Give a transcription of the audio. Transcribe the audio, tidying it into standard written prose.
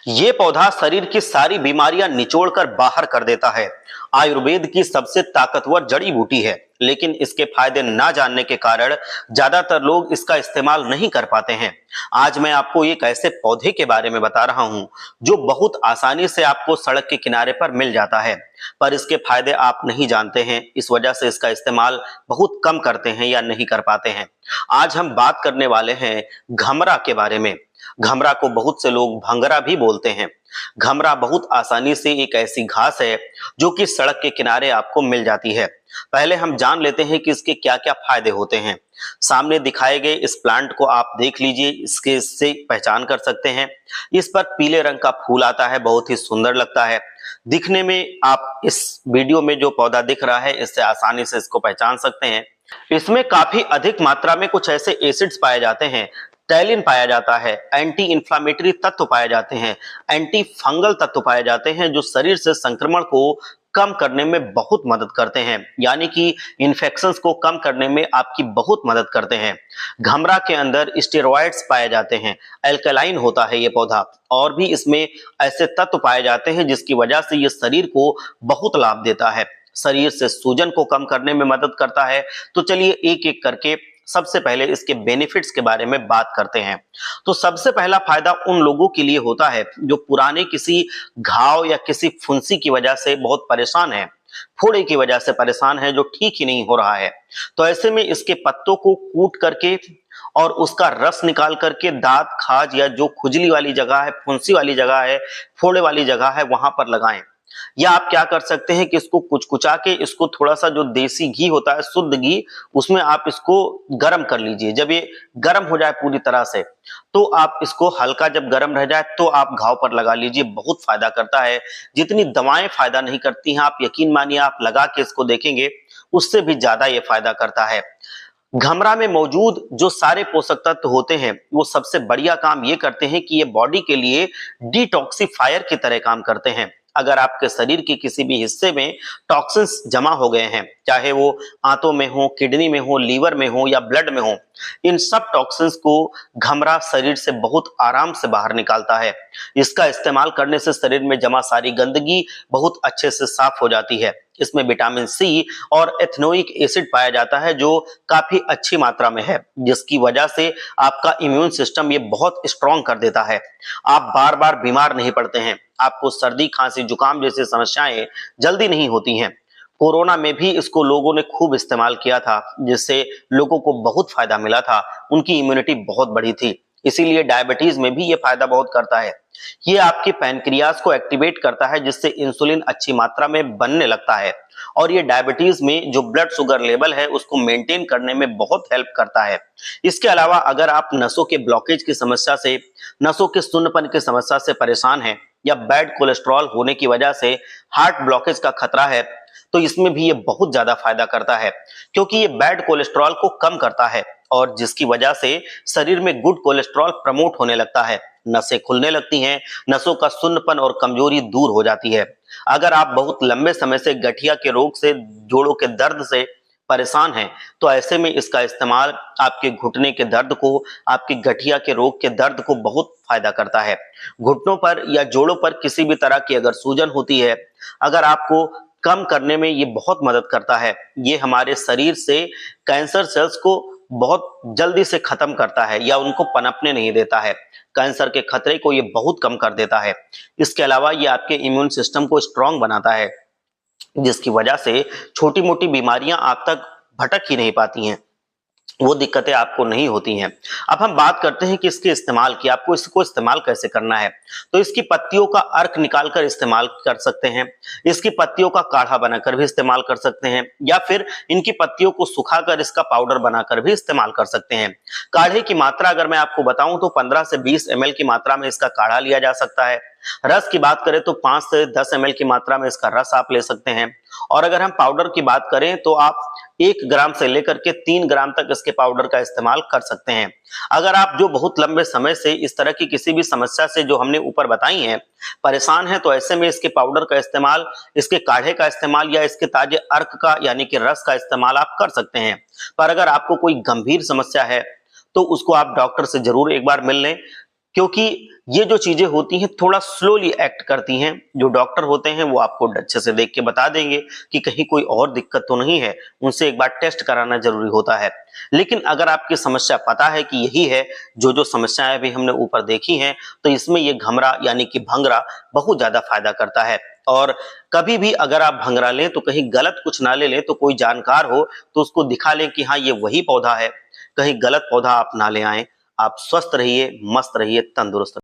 ये पौधा शरीर की सारी बीमारियां निचोड़कर बाहर कर देता है। आयुर्वेद की सबसे ताकतवर जड़ी बूटी है, लेकिन इसके फायदे ना जानने के कारण ज्यादातर लोग इसका इस्तेमाल नहीं कर पाते हैं। आज मैं आपको एक ऐसे पौधे के बारे में बता रहा हूं जो बहुत आसानी से आपको सड़क के किनारे पर मिल जाता है, पर इसके फायदे आप नहीं जानते हैं। इस वजह से इसका इस्तेमाल बहुत कम करते हैं या नहीं कर पाते हैं। आज हम बात करने वाले हैं घमरा के बारे में। घमरा को बहुत से लोग भंगरा भी बोलते हैं। घमरा बहुत आसानी से एक ऐसी घास है जो कि सड़क के किनारे आपको मिल जाती है। पहले हम जान लेते हैं कि इसके क्या क्या फायदे होते हैं। सामने दिखाए गए इस प्लांट को आप देख लीजिए, इससे पहचान कर सकते हैं। इस पर पीले रंग का फूल आता है, बहुत ही सुंदर लगता है दिखने में। आप इस वीडियो में जो पौधा दिख रहा है, इससे आसानी से इसको पहचान सकते हैं। इसमें काफी अधिक मात्रा में कुछ ऐसे एसिड्स पाए जाते हैं। टैलिन पाया जाता है, एंटी इंफ्लामेटरी तत्व पाए जाते हैं, एंटी फंगल तत्व पाए जाते हैं जो शरीर से संक्रमण को कम करने में बहुत मदद करते हैं, यानी कि इन्फेक्शंस को कम करने में आपकी बहुत मदद करते हैं। घमरा के अंदर स्टेरॉइड्स पाए जाते हैं, एल्कलाइन होता है ये पौधा, और भी इसमें ऐसे तत्व पाए जाते हैं जिसकी वजह से ये शरीर को बहुत लाभ देता है। शरीर से सूजन को कम करने में मदद करता है। तो चलिए एक एक करके सबसे पहले इसके बेनिफिट्स के बारे में बात करते हैं। तो सबसे पहला फायदा उन लोगों के लिए होता है जो पुराने किसी घाव या किसी फुंसी की वजह से बहुत परेशान है, फोड़े की वजह से परेशान है, जो ठीक ही नहीं हो रहा है। तो ऐसे में इसके पत्तों को कूट करके और उसका रस निकाल करके दांत, खाज या जो खुजली वाली जगह है, फुंसी वाली जगह है, फोड़े वाली जगह है, वहां पर लगाएं। या आप क्या कर सकते हैं कि इसको कुचकुचा के इसको थोड़ा सा जो देसी घी होता है, शुद्ध घी, उसमें आप इसको गर्म कर लीजिए। जब ये गर्म हो जाए पूरी तरह से, तो आप इसको हल्का जब गर्म रह जाए तो आप घाव पर लगा लीजिए। बहुत फायदा करता है। जितनी दवाएं फायदा नहीं करती हैं, आप यकीन मानिए, आप लगा के इसको देखेंगे, उससे भी ज्यादा ये फायदा करता है। घमरा में मौजूद जो सारे पोषक तत्व होते हैं, वो सबसे बढ़िया काम ये करते हैं कि ये बॉडी के लिए डिटॉक्सिफायर की तरह काम करते हैं। अगर आपके शरीर के किसी भी हिस्से में टॉक्सिन्स जमा हो गए हैं, चाहे वो आंतों में हो, किडनी में हो, लीवर में हो या ब्लड में हो, इन सब टॉक्सिन्स को घमरा शरीर से बहुत आराम से बाहर निकालता है। इसका इस्तेमाल करने से शरीर में जमा सारी गंदगी बहुत अच्छे से साफ हो जाती है। इसमें विटामिन सी और एथेनोइक एसिड पाया जाता है जो काफी अच्छी मात्रा में है, जिसकी वजह से आपका इम्यून सिस्टम ये बहुत स्ट्रांग कर देता है। आप बार बार बीमार नहीं पड़ते हैं। आपको सर्दी, खांसी, जुकाम जैसी समस्याएं जल्दी नहीं होती हैं। कोरोना में भी इसको लोगों ने खूब इस्तेमाल किया था, जिससे लोगों को बहुत फायदा मिला था। उनकी इम्यूनिटी बहुत बढ़ी थी। इसीलिए डायबिटीज में भी ये फायदा बहुत करता है। ये आपके पैनक्रियाज को एक्टिवेट करता है, जिससे इंसुलिन अच्छी मात्रा में बनने लगता है, और ये डायबिटीज में जो ब्लड शुगर लेवल है उसको मेंटेन करने में बहुत हेल्प करता है। इसके अलावा अगर आप नसों के ब्लॉकेज की समस्या से, नसों के सुन्नपन की समस्या से परेशान हैं, या बैड कोलेस्ट्रॉल होने की वजह से हार्ट ब्लॉकेज का खतरा है, तो इसमें भी ये बहुत ज्यादा फायदा करता है, क्योंकि ये बैड कोलेस्ट्रॉल को कम करता है, और जिसकी वजह से शरीर में गुड कोलेस्ट्रॉल प्रमोट होने लगता है। नसें खुलने लगती हैं, नसों का सुन्नपन और कमजोरी दूर हो जाती है। अगर आप बहुत लंबे समय से गठिया के रोग से, जोड़ों के दर्द से परेशान हैं, तो ऐसे में इसका इस्तेमाल आपके घुटने के दर्द को, आपके गठिया के रोग के दर्द को बहुत फायदा करता है। घुटनों पर या जोड़ों पर किसी भी तरह की अगर सूजन होती है, अगर आपको कम करने में ये बहुत मदद करता है। ये हमारे शरीर से कैंसर सेल्स को बहुत जल्दी से खत्म करता है या उनको पनपने नहीं देता है। कैंसर के खतरे को ये बहुत कम कर देता है। इसके अलावा ये आपके इम्यून सिस्टम को स्ट्रांग बनाता है, जिसकी वजह से छोटी मोटी बीमारियां आप तक भटक ही नहीं पाती हैं, वो दिक्कतें आपको नहीं होती हैं। अब हम बात करते हैं कि इसके इस्तेमाल की, आपको इसको इस्तेमाल कैसे करना है। तो इसकी पत्तियों का अर्क निकालकर इस्तेमाल कर सकते हैं, इसकी पत्तियों का काढ़ा बनाकर भी इस्तेमाल कर सकते हैं, या फिर इनकी पत्तियों को सुखाकर इसका पाउडर बनाकर भी इस्तेमाल कर सकते हैं। काढ़े की मात्रा अगर मैं आपको बताऊं तो 15 से 20 ml की मात्रा में इसका काढ़ा लिया जा सकता है। रस की बात करें तो 5 से 10 ml की मात्रा में इसका रस आप ले सकते हैं। और अगर हम पाउडर की बात करें तो आप 1 ग्राम से लेकर के 3 ग्राम तक इसके पाउडर का इस्तेमाल कर सकते हैं। अगर आप जो बहुत लंबे समय से इस तरह की किसी भी समस्या से जो हमने ऊपर बताई है परेशान हैं, तो ऐसे में इसके पाउडर का इस्तेमाल, इसके काढ़े का इस्तेमाल या इसके ताजे अर्क का यानी कि रस का इस्तेमाल आप कर सकते हैं। पर अगर आपको कोई गंभीर समस्या है तो उसको आप डॉक्टर से जरूर एक बार मिल लें। क्योंकि ये जो चीजें होती हैं थोड़ा स्लोली एक्ट करती हैं। जो डॉक्टर होते हैं वो आपको अच्छे से देख के बता देंगे कि कहीं कोई और दिक्कत तो नहीं है, उनसे एक बार टेस्ट कराना जरूरी होता है। लेकिन अगर आपकी समस्या पता है कि यही है, जो समस्याएं अभी हमने ऊपर देखी हैं, तो इसमें ये घमरा यानी कि भंगरा बहुत ज्यादा फायदा करता है। और कभी भी अगर आप भंगरा लें तो कहीं गलत कुछ ना ले लें, तो कोई जानकार हो तो उसको दिखा लें कि हाँ ये वही पौधा है, कहीं गलत पौधा आप ना ले आए। आप स्वस्थ रहिए, मस्त रहिए, तंदुरुस्त